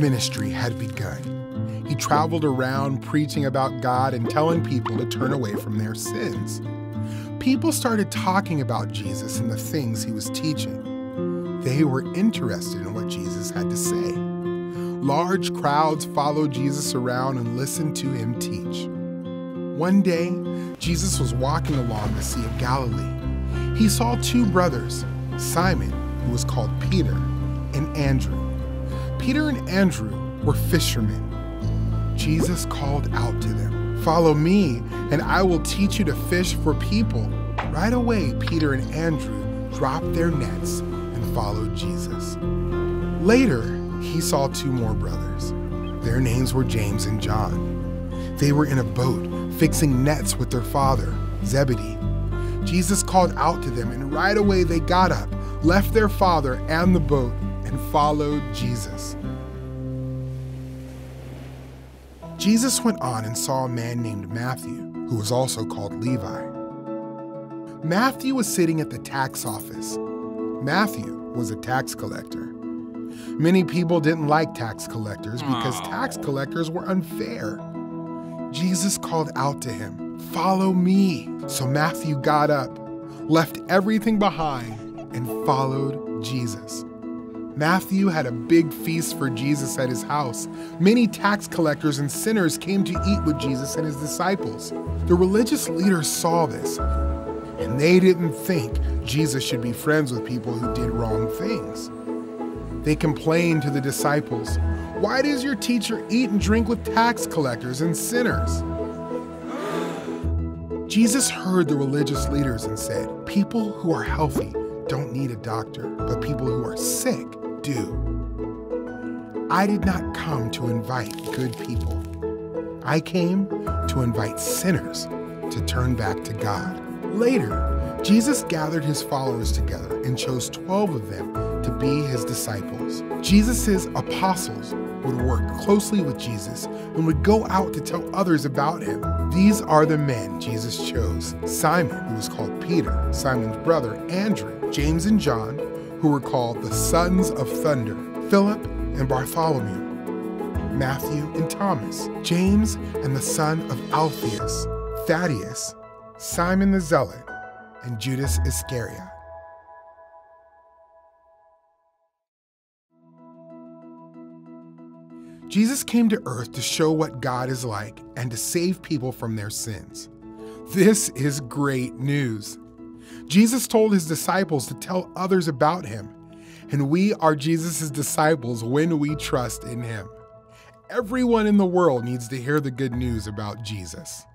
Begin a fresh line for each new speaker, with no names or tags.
ministry had begun. He traveled around preaching about God and telling people to turn away from their sins. People started talking about Jesus and the things he was teaching. They were interested in what Jesus had to say. Large crowds followed Jesus around and listened to him teach. One day, Jesus was walking along the Sea of Galilee. He saw two brothers, Simon, who was called Peter, and Andrew. Peter and Andrew were fishermen. Jesus called out to them, "Follow me, and I will teach you to fish for people." Right away, Peter and Andrew dropped their nets and followed Jesus. Later, he saw two more brothers. Their names were James and John. They were in a boat, fixing nets with their father, Zebedee. Jesus called out to them, and right away they got up, left their father and the boat, and followed Jesus. Jesus went on and saw a man named Matthew, who was also called Levi. Matthew was sitting at the tax office. Matthew was a tax collector. Many people didn't like tax collectors because tax collectors were unfair. Jesus called out to him, "Follow me." So Matthew got up, left everything behind, and followed Jesus. Matthew had a big feast for Jesus at his house. Many tax collectors and sinners came to eat with Jesus and his disciples. The religious leaders saw this, and they didn't think Jesus should be friends with people who did wrong things. They complained to the disciples, "Why does your teacher eat and drink with tax collectors and sinners?" Jesus heard the religious leaders and said, "People who are healthy don't need a doctor, but people who are sick do. I did not come to invite good people. I came to invite sinners to turn back to God." Later, Jesus gathered his followers together and chose 12 of them to be his disciples. Jesus' apostles would work closely with Jesus and would go out to tell others about him. These are the men Jesus chose: Simon, who was called Peter, Simon's brother Andrew, James and John, who were called the sons of thunder, Philip and Bartholomew, Matthew and Thomas, James and the son of Alphaeus, Thaddeus, Simon the Zealot, and Judas Iscariot. Jesus came to earth to show what God is like and to save people from their sins. This is great news. Jesus told his disciples to tell others about him, and we are Jesus' disciples when we trust in him. Everyone in the world needs to hear the good news about Jesus.